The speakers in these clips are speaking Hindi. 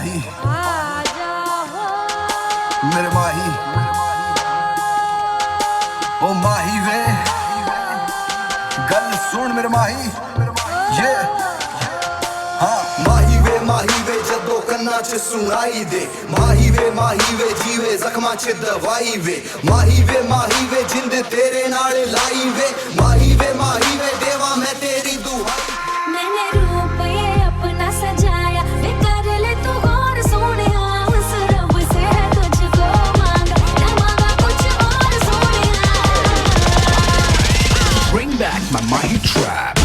माही मेरे माही ओ माही वे गल सुन मेरे माही ये हाँ माही वे जदों कन्ना च सुनाई दे माही वे जीवे जख्मां च दवाई वे माही वे जिंद तेरे नाल लाई वे माही वे देवा मैं तेरी दुहाई। मैंने रूप ये अपना सजाया वे कर ले तू गौर सोनिया उस रब से तुझको मांगा ना मांगा कुछ और Sonia. Bring back my Mahi trap.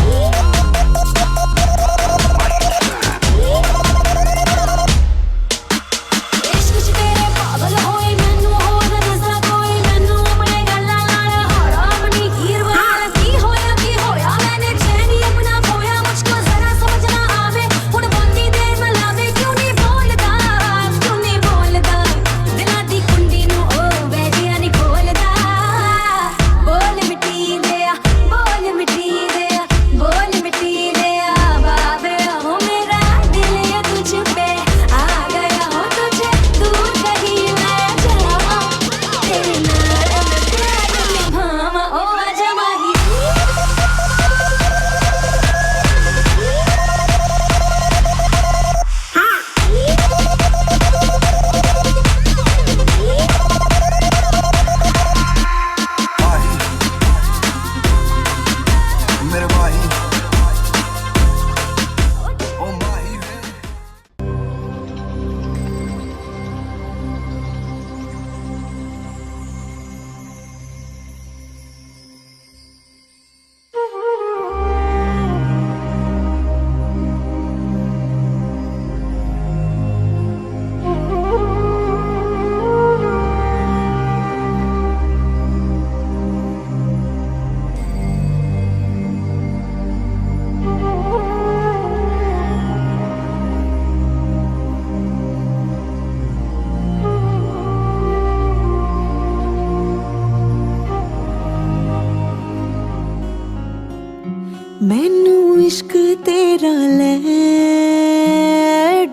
मैनू इश्क तेरा ले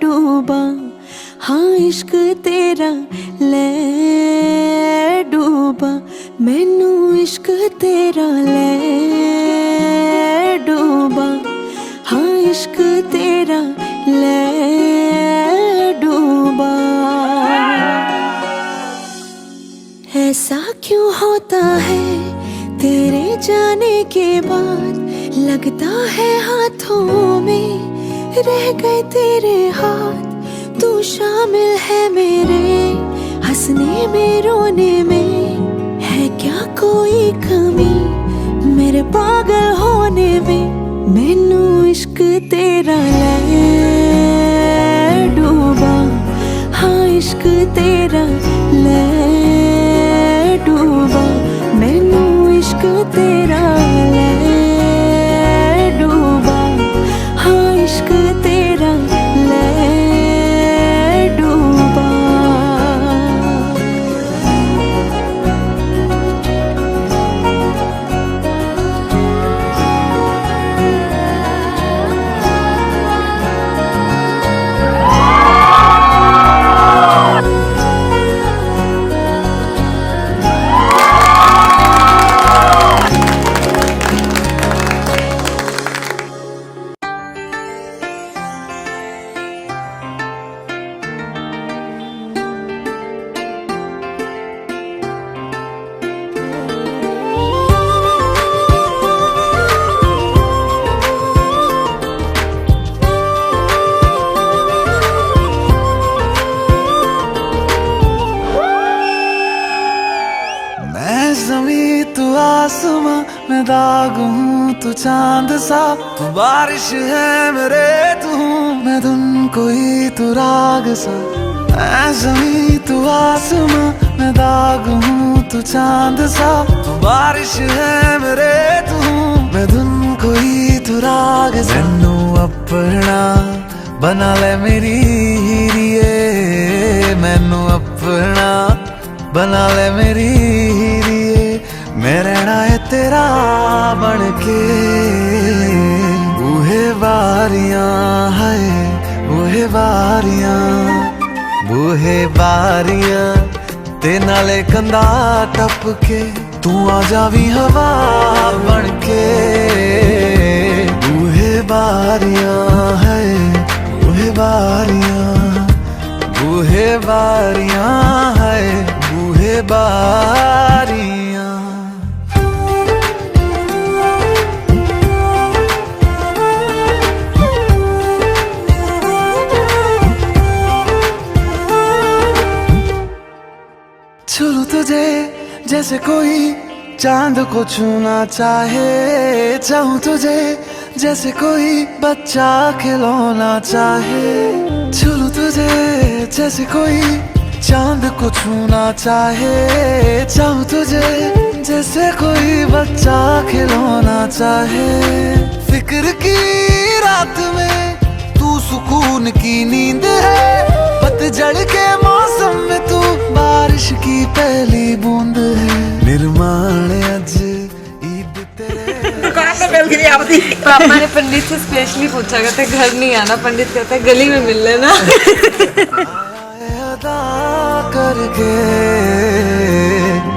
डूबा हाँ इश्क तेरा ले डूबा मैनू इश्क तेरा ले डूबा हाँ इश्क तेरा ले डूबा। ऐसा क्यों होता है तेरे जाने के बाद लगता है हाथों में रह गए तेरे हाथ तू शामिल है मेरे हंसने में रोने में है क्या कोई कमी मेरे पागल होने में। मैनू इश्क तेरा ले डूबा हाँ इश्क तेरा ले डूबा मैनू इश्क तेरा ले इश्क तेरा ले डूबा। आसमां मैं दाग हूँ तू चांद सा तू बारिश है मेरे तू मैं धुन कोई तू राग सा। मैं ज़मीं तू आसमां मैं दाग हूँ तू चांद सा तू बारिश है मेरे तू मैं धुन कोई तू राग सा। मैनू अपना बना ले मेरी हीरिए मैनू अपना बना ले मेरी हीरिए मैं रहना है तेरा बन के। बूहे बारियां है बूहे बारियां बूहे बारियां ते नाले कंधा टपके तू आ जावी हवा बनके बूहे बारियां है बूहे बारियां बूहे बारियां है बूहे बारियां छू तुझे जैसे कोई चांद को छूना चाहे चाहूं तुझे जैसे कोई बच्चा खिलौना चाहे छू तुझे जैसे कोई चांद को छूना चाहे चाहूं तुझे जैसे कोई बच्चा खिलौना चाहे फिक्र की रात में तू सुकून की नींद है पतझड़ के मौसम में तू बारिश की पहली बूंद है निर्माण अज ईद तेरे पापा ने पंडित से स्पेशली पूछा कहते घर नहीं आना पंडित कहता है गली में मिल लेना अदा करके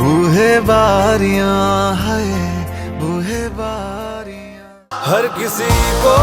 बूहे बारियां है बूहे बारियां हर किसी को